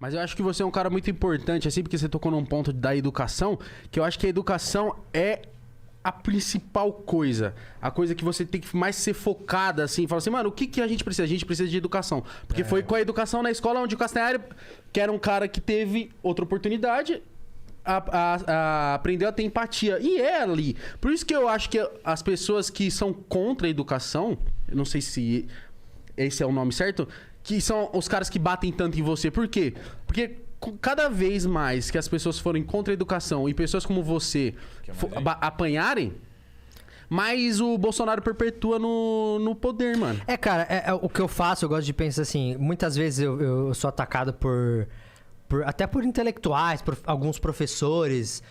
Mas eu acho que você é um cara muito importante, assim, porque você tocou num ponto da educação, que eu acho que a educação é a principal coisa. A coisa que você tem que mais ser focada, assim. Fala assim, mano, o que, que a gente precisa? A gente precisa de educação. Porque foi com a educação na escola onde o Castanhari, que era um cara que teve outra oportunidade, aprendeu a ter empatia. E é ali. Por isso que eu acho que as pessoas que são contra a educação, eu não sei se esse é o nome certo, que são os caras que batem tanto em você. Por quê? Porque cada vez mais que as pessoas forem contra a educação e pessoas como você apanharem, mais o Bolsonaro perpetua no poder, mano. Cara, o que eu faço, eu gosto de pensar assim, muitas vezes eu sou atacado até por intelectuais, por alguns professores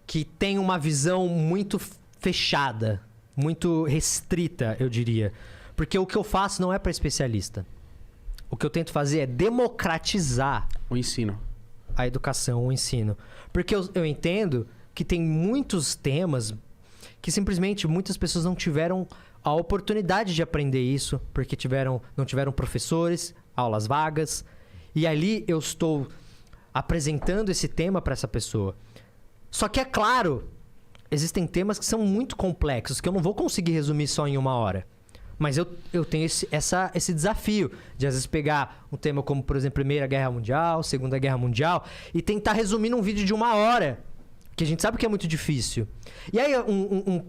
que têm uma visão muito fechada, muito restrita, eu diria. Porque o que eu faço não é para especialista. O que eu tento fazer é democratizar o ensino. A educação, o ensino. Porque eu entendo que tem muitos temas que simplesmente muitas pessoas não tiveram a oportunidade de aprender isso, porque não tiveram professores, aulas vagas. E ali eu estou apresentando esse tema para essa pessoa. Só que, é claro, existem temas que são muito complexos, que eu não vou conseguir resumir só em 1 hora. Mas eu tenho esse desafio de, às vezes, pegar um tema como, por exemplo, Primeira Guerra Mundial, Segunda Guerra Mundial, e tentar resumir num vídeo de 1 hora, que a gente sabe que é muito difícil. E aí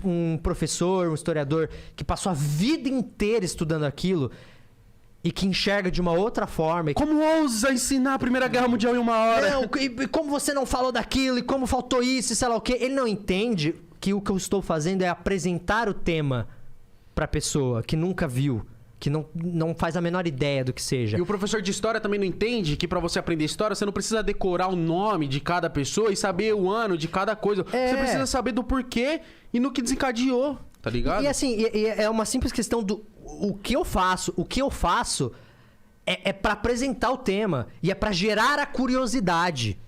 um professor, um historiador, que passou a vida inteira estudando aquilo e que enxerga de uma outra forma... Como ousa ensinar a Primeira Guerra Mundial em 1 hora? Não, e como você não falou daquilo, e como faltou isso, e sei lá o quê. Ele não entende que o que eu estou fazendo é apresentar o tema pra pessoa que nunca viu, que não faz a menor ideia do que seja. E o professor de história também não entende que pra você aprender história, você não precisa decorar o nome de cada pessoa e saber o ano de cada coisa. Você precisa saber do porquê e no que desencadeou, tá ligado? E assim, é uma simples questão do o que eu faço. O que eu faço é pra apresentar o tema e é pra gerar a curiosidade.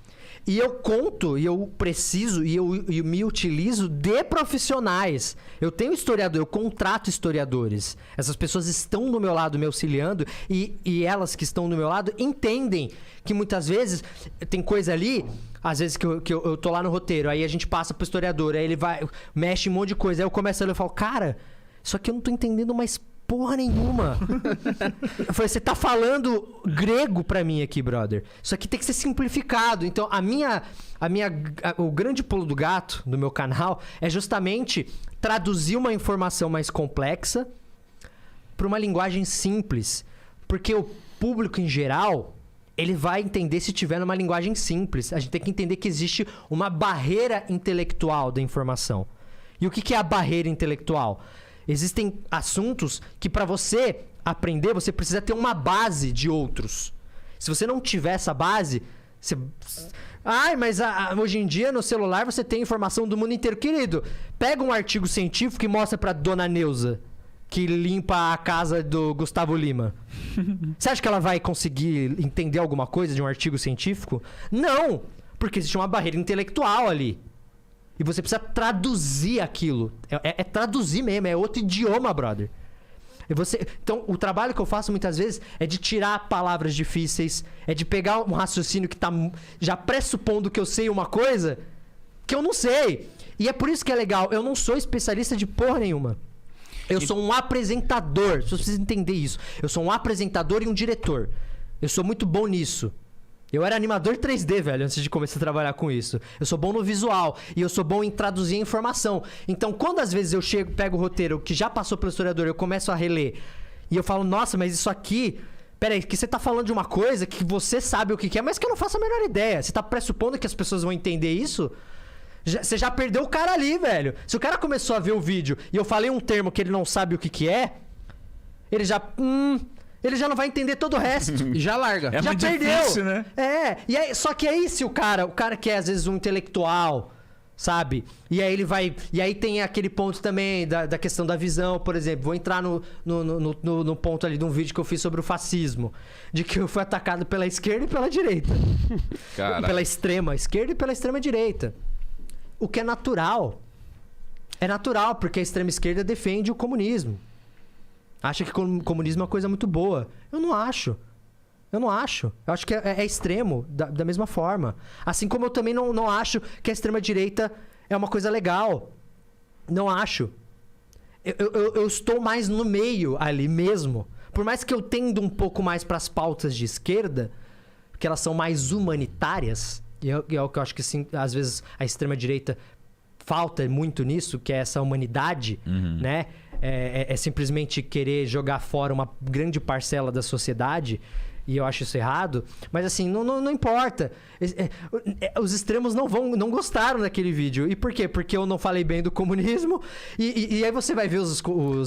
E eu conto, e eu preciso, e eu me utilizo de profissionais. Eu tenho historiador, eu contrato historiadores. Essas pessoas estão do meu lado me auxiliando e elas que estão do meu lado entendem que muitas vezes tem coisa ali, às vezes que eu tô lá no roteiro, aí a gente passa pro historiador, aí ele vai, mexe em um monte de coisa, aí eu começo a ler e falo, cara, isso aqui eu não tô entendendo mais porra nenhuma. Eu falei, você tá falando grego pra mim aqui, brother. Isso aqui tem que ser simplificado. Então, o grande pulo do gato do meu canal é justamente traduzir uma informação mais complexa pra uma linguagem simples. Porque o público em geral, ele vai entender se tiver numa linguagem simples. A gente tem que entender que existe uma barreira intelectual da informação. E o que é a barreira intelectual? Existem assuntos que para você aprender, você precisa ter uma base de outros. Se você não tiver essa base, você... mas hoje em dia no celular você tem informação do mundo inteiro. Querido, pega um artigo científico e mostra pra Dona Neuza, que limpa a casa do Gustavo Lima. Você acha que ela vai conseguir entender alguma coisa de um artigo científico? Não! Porque existe uma barreira intelectual ali. E você precisa traduzir aquilo. É traduzir mesmo, é outro idioma, brother. Então, o trabalho que eu faço muitas vezes é de tirar palavras difíceis, é de pegar um raciocínio que tá já pressupondo que eu sei uma coisa que eu não sei. E é por isso que é legal. Eu não sou especialista de porra nenhuma. Eu sou um apresentador. Você precisa entender isso. Eu sou um apresentador e um diretor. Eu sou muito bom nisso. Eu era animador 3D, velho, antes de começar a trabalhar com isso. Eu sou bom no visual e eu sou bom em traduzir a informação. Então, quando às vezes eu pego o roteiro que já passou pelo historiador, eu começo a reler e eu falo, nossa, mas isso aqui... Peraí, que você tá falando de uma coisa que você sabe o que é, mas que eu não faço a menor ideia. Você tá pressupondo que as pessoas vão entender isso? Você já perdeu o cara ali, velho. Se o cara começou a ver o vídeo e eu falei um termo que ele não sabe o que é, ele já... ele já não vai entender todo o resto. E já larga. Já muito perdeu. Difícil, né? E aí, só que aí se o cara que é às vezes um intelectual, sabe? E aí ele vai... E aí tem aquele ponto também da questão da visão, por exemplo. Vou entrar no ponto ali de um vídeo que eu fiz sobre o fascismo. De que eu fui atacado pela esquerda e pela direita. Pela extrema esquerda e pela extrema direita. O que é natural. É natural, porque a extrema esquerda defende o comunismo. Acha que comunismo é uma coisa muito boa. Eu não acho. Eu não acho. Eu acho que é extremo, da mesma forma. Assim como eu também não acho que a extrema-direita é uma coisa legal. Não acho. Eu estou mais no meio ali mesmo. Por mais que eu tenda um pouco mais para as pautas de esquerda, porque elas são mais humanitárias, e é o que eu acho que, sim, às vezes, a extrema-direita falta muito nisso, que é essa humanidade, né? É simplesmente querer jogar fora uma grande parcela da sociedade, e eu acho isso errado. Mas assim, não importa. Os extremos não gostaram daquele vídeo. E por quê? Porque eu não falei bem do comunismo. E aí você vai ver os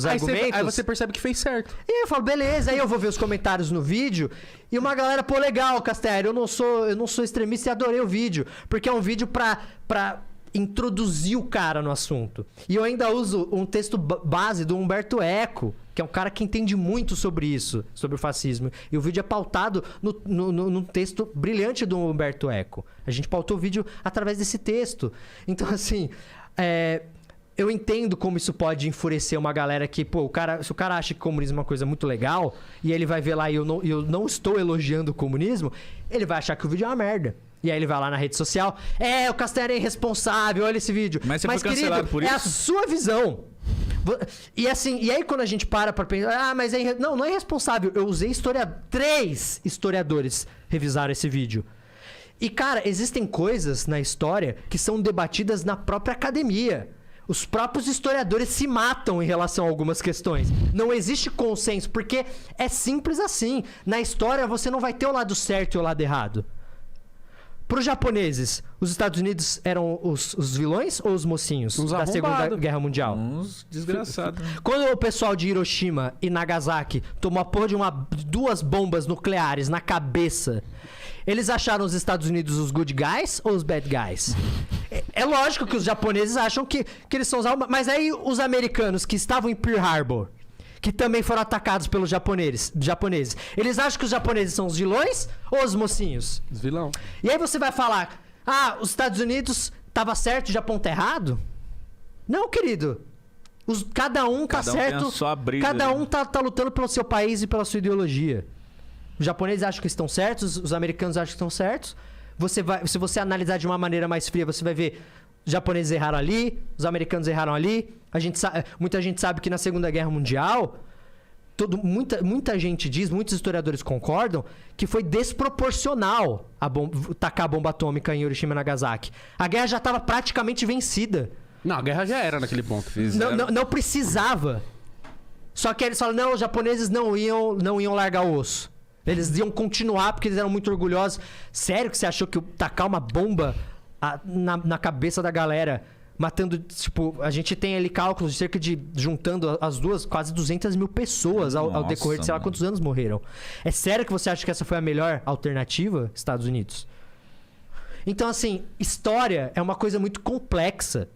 argumentos. Aí você percebe que fez certo. E aí eu falo, beleza. Aí eu vou ver os comentários no vídeo. E uma galera, pô, legal, Castelli, eu não sou extremista e adorei o vídeo. Porque é um vídeo pra introduzir o cara no assunto. E eu ainda uso um texto base do Humberto Eco, que é um cara que entende muito sobre isso, sobre o fascismo. E o vídeo é pautado num texto brilhante do Humberto Eco. A gente pautou o vídeo através desse texto. Então, assim, eu entendo como isso pode enfurecer uma galera que, pô, se o cara acha que o comunismo é uma coisa muito legal, e ele vai ver lá e eu não estou elogiando o comunismo, ele vai achar que o vídeo é uma merda. E aí ele vai lá na rede social, o Castanheira é irresponsável, olha esse vídeo. Mas você foi cancelado por isso? É a sua visão. E assim, e aí quando a gente para pra pensar, mas não é irresponsável. Eu usei 3 historiadores revisaram esse vídeo. E cara, existem coisas na história que são debatidas na própria academia. Os próprios historiadores se matam em relação a algumas questões. Não existe consenso, porque é simples assim. Na história você não vai ter o lado certo e o lado errado. Para os japoneses, os Estados Unidos eram os vilões ou os mocinhos da Segunda Guerra Mundial? Uns desgraçados. Quando o pessoal de Hiroshima e Nagasaki tomou a porra de 2 bombas nucleares na cabeça, eles acharam os Estados Unidos os good guys ou os bad guys? É lógico que os japoneses acham que eles são os... Mas aí os americanos que estavam em Pearl Harbor, que também foram atacados pelos japoneses. Eles acham que os japoneses são os vilões ou os mocinhos? Os vilão. E aí você vai falar, os Estados Unidos tava certo e o Japão tá errado? Não, querido. Cada um tá certo. Tem a sua briga, cada um tá lutando pelo seu país e pela sua ideologia. Os japoneses acham que estão certos, os americanos acham que estão certos. Se você analisar de uma maneira mais fria, você vai ver... Os japoneses erraram ali, os americanos erraram ali. Muita gente sabe que na Segunda Guerra Mundial, muita gente diz, muitos historiadores concordam, que foi desproporcional tacar a bomba atômica em Hiroshima e Nagasaki. A guerra já estava praticamente vencida. Não, a guerra já era naquele ponto. Não precisava. Só que eles falam, não, os japoneses não iam largar o osso. Eles iam continuar porque eles eram muito orgulhosos. Sério que você achou que tacar uma bomba... Na cabeça da galera, matando, tipo, a gente tem ali cálculos de cerca de, juntando as duas, quase 200 mil pessoas ao decorrer de sei lá quantos anos morreram. É sério que você acha que essa foi a melhor alternativa, Estados Unidos? Então, assim, história é uma coisa muito complexa,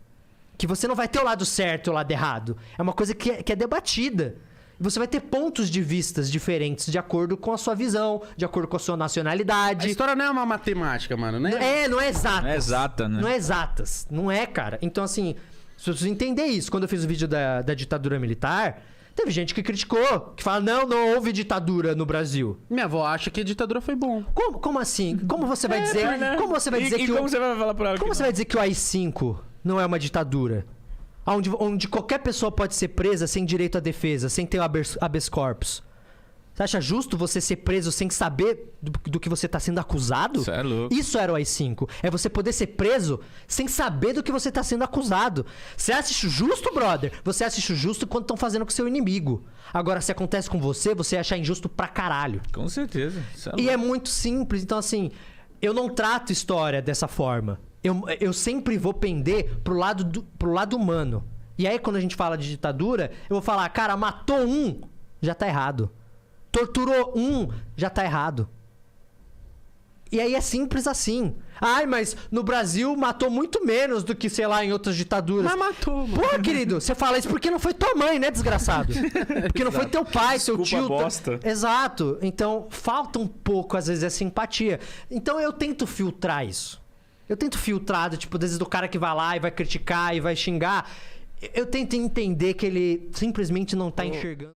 que você não vai ter o lado certo e o lado errado. É uma coisa que é debatida. Você vai ter pontos de vistas diferentes de acordo com a sua visão, de acordo com a sua nacionalidade. A história não é uma matemática, mano, né? Não é exatas. Não é exata, né? Não é exatas. Não é, cara. Então, assim, se você entender isso, quando eu fiz o vídeo da ditadura militar, teve gente que criticou, que fala, não houve ditadura no Brasil. Minha avó acha que a ditadura foi bom. Como assim? Como você vai dizer... Né? Como você vai dizer que... Como você vai falar pra ela? Como você vai dizer que o AI-5 não é uma ditadura? Onde qualquer pessoa pode ser presa sem direito à defesa, sem ter o habeas corpus. Você acha justo você ser preso sem saber do que você está sendo acusado? Isso é louco. Isso era o AI-5. É você poder ser preso sem saber do que você está sendo acusado. Você acha isso justo, brother? Você acha isso justo quando estão fazendo com seu inimigo. Agora, se acontece com você, você acha injusto pra caralho. Com certeza. Isso é e é muito simples. Então, assim, eu não trato história dessa forma. Eu sempre vou pender pro lado humano. E aí, quando a gente fala de ditadura, eu vou falar, cara, matou um, já tá errado. Torturou um, já tá errado. E aí é simples assim. Ai, mas no Brasil matou muito menos do que, sei lá, em outras ditaduras. Mas matou, mano. Pô, querido, você fala isso porque não foi tua mãe, né, desgraçado? Porque não foi teu pai, seu tio. Bosta. Exato. Então, falta um pouco, às vezes, essa empatia. Então, eu tento filtrar isso. Eu tento filtrar, tipo, às vezes do cara que vai lá e vai criticar e vai xingar. Eu tento entender que ele simplesmente não tá enxergando.